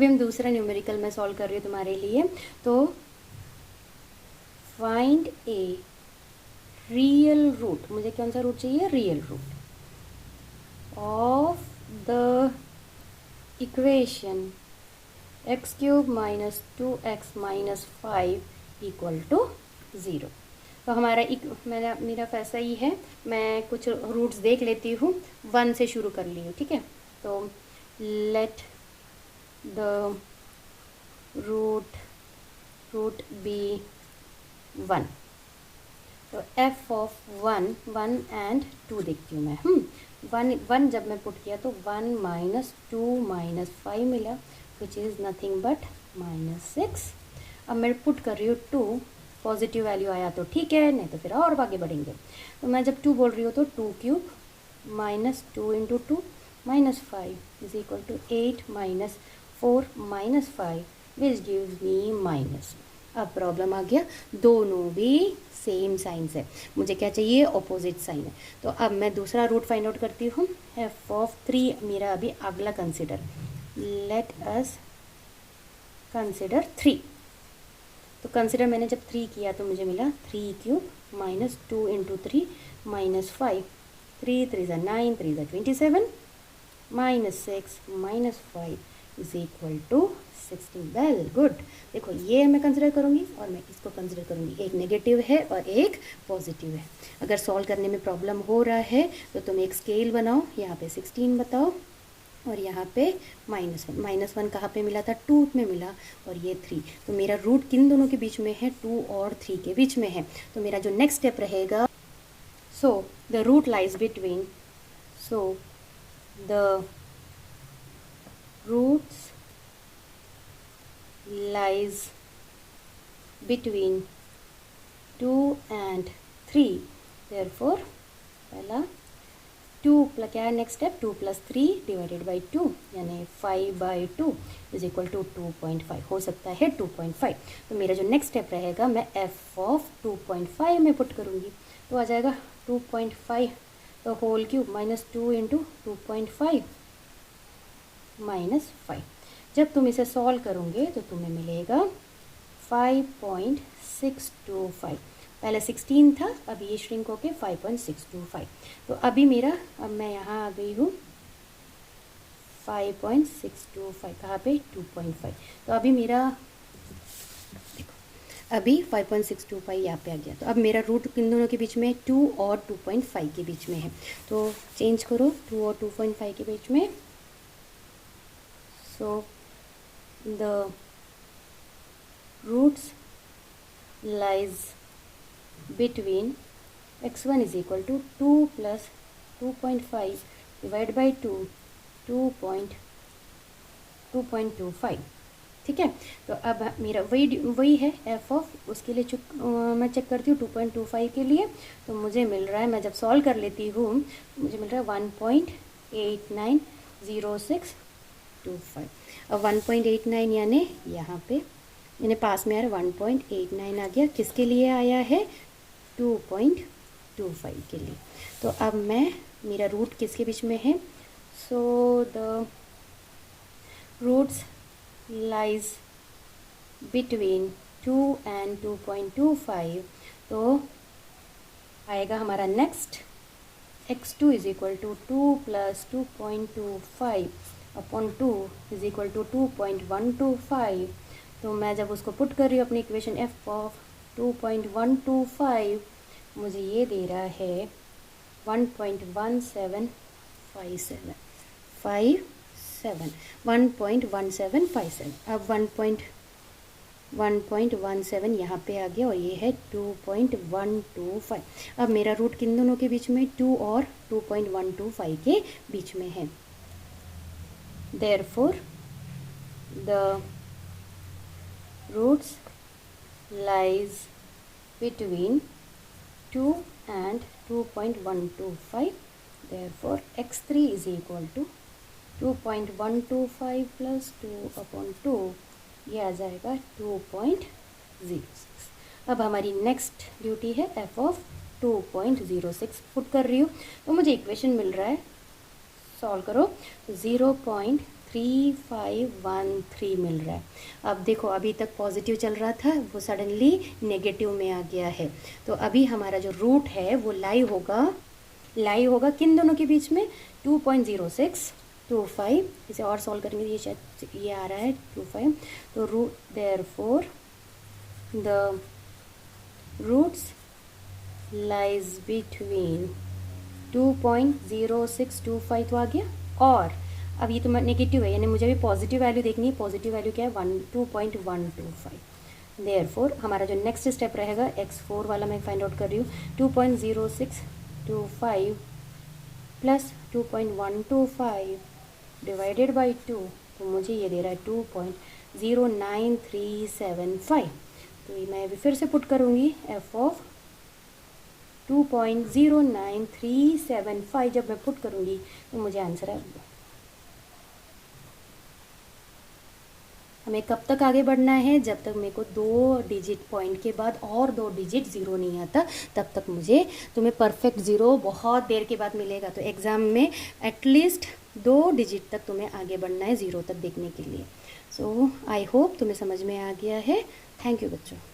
अभी हम दूसरा न्यूमेरिकल में सॉल्व कर रही हूँ तुम्हारे लिए। तो फाइंड ए रियल रूट, मुझे कौन सा रूट चाहिए? Real root of the equation X cube minus 2x minus 5 equal to 0। तो हमारा मेरा फैसा ही है, मैं कुछ रूट्स देख लेती हूँ। 1 से शुरू कर ली हूँ, ठीक है। तो लेट द रूट बी 1। तो f ऑफ 1 एंड 2 देखती हूँ मैं। 1 जब मैं पुट किया तो 1 माइनस 2 माइनस 5 मिला, विच इज़ नथिंग बट -6। अब मैं पुट कर रही हूँ 2, पॉजिटिव वैल्यू आया तो ठीक है, नहीं तो फिर और आगे बढ़ेंगे। तो मैं जब 2 बोल रही हूँ तो 2 cube minus 2 into 2 minus 5 is equal to 8 minus 4 minus 5 which gives me minus. अब प्रॉब्लम आ गया, दोनों भी सेम साइंस है, मुझे क्या चाहिए? ऑपोजिट साइन है। तो अब मैं दूसरा रूट फाइंड आउट करती हूँ। एफ ऑफ 3 मेरा अभी अगला कंसिडर, लेट अस कंसिडर 3। तो कंसिडर मैंने जब 3 किया तो मुझे मिला 3 क्यूब माइनस 2 इंटू 3 माइनस 5, 3 3 ज़ा 9, 3 ज़ा 27 minus 6 minus 5 is equal to 16। Well good. देखो ये मैं कंसिडर करूँगी और मैं इसको कंसिडर करूँगी, एक नेगेटिव है और एक पॉजिटिव है। अगर सॉल्व करने में प्रॉब्लम हो रहा है तो तुम एक स्केल बनाओ, यहाँ पे 16 बताओ और यहाँ पे -1 कहाँ पे मिला था? 2 में मिला, और ये 3। तो मेरा रूट किन दोनों के बीच में है? 2 और 3 के बीच में है। तो मेरा जो नेक्स्ट स्टेप रहेगा, so the root lies between, so the roots lies between 2 and 3, therefore पहला 2 प्लस क्या है next step? 2 plus 3 divided by 2 यानी 5/2 इज इक्वल टू 2.5, हो सकता है 2.5। तो मेरा जो नेक्स्ट स्टेप रहेगा, मैं f ऑफ 2.5 में पुट करूँगी, तो आ जाएगा 2.5 तो whole cube minus 2 into 2.5 minus 5। जब तुम इसे सॉल्व करोगे तो तुम्हें मिलेगा 5.625। पहले 16 था, अभी ये श्रिंक होके 5.625। तो अभी मेरा, अब मैं यहाँ आ गई हूँ 5.625, कहाँ पे? 2.5। तो अभी मेरा देखो, अभी 5.625 यहाँ पे आ गया। तो अब मेरा रूट किन दोनों के बीच में? 2 और 2.5 के बीच में है। तो चेंज करो 2 और 2.5 के बीच में। So the roots lies between x1 is equal to 2 plus 2.5 divided by 2, 2.25, ठीक है। तो अब मेरा वही है f ऑफ, उसके लिए मैं चेक करती हूँ 2.25 के लिए। तो मुझे मिल रहा है, मैं जब सॉल्व कर लेती हूँ, मुझे मिल रहा है 1.890625। अब 1.89 यानी यहाँ पे मैंने पास में आ रहा 1.89 आ गया, किसके लिए आया है? 2.25 के लिए। तो अब मेरा रूट किसके बीच में है? So the roots lies between 2 and 2.25। तो आएगा हमारा next x2 is equal to 2 plus 2.25 upon 2 is equal to 2.125। तो मैं जब उसको पुट कर रही हूँ अपनी इक्वेशन f ऑफ 2.125, मुझे ये दे रहा है 1.1757 1.1757। अब 1.17 यहाँ पे आ गया और ये है 2.125। अब मेरा रूट किन दोनों के बीच में? 2 और 2.125 के बीच में है। Therefore, the roots lies between 2 and 2.125. Therefore, x3 is equal to 2.125 plus 2 upon 2, ये आ जाएगा 2.06। अब हमारी नेक्स्ट ड्यूटी है f ऑफ 2.06 पुट कर रही हूँ। तो मुझे इक्वेशन मिल रहा है, सॉल्व करो, 0.3 3513 मिल रहा है। अब देखो अभी तक पॉजिटिव चल रहा था, वो सडनली नेगेटिव में आ गया है। तो अभी हमारा जो रूट है वो लाई होगा किन दोनों के बीच में, 2.0625। इसे और सॉल्व करेंगे, ये शायद ये आ रहा है 25। तो root therefore the roots lies between 2.0625 तो आ गया। और अब ये तो नेगेटिव है, यानी मुझे भी पॉजिटिव वैल्यू देखनी है। पॉजिटिव वैल्यू क्या है, 2.125। देयरफॉर हमारा जो नेक्स्ट स्टेप रहेगा, x4 वाला मैं फाइंड आउट कर रही हूँ, 2.0625 प्लस 2.125 डिवाइडेड बाई 2, तो मुझे ये दे रहा है 2.09375। तो ये मैं अभी फिर से पुट करूँगी, एफ ऑफ 2.09375 जब मैं पुट करूँगी तो मुझे आंसर है। हमें कब तक आगे बढ़ना है, जब तक मेरे को 2 डिजिट पॉइंट के बाद और 2 डिजिट ज़ीरो नहीं आता, तब तक मुझे तुम्हें परफेक्ट ज़ीरो बहुत देर के बाद मिलेगा। तो एग्ज़ाम में एटलीस्ट 2 डिजिट तक तुम्हें आगे बढ़ना है ज़ीरो तक देखने के लिए। सो आई होप तुम्हें समझ में आ गया है। थैंक यू बच्चों।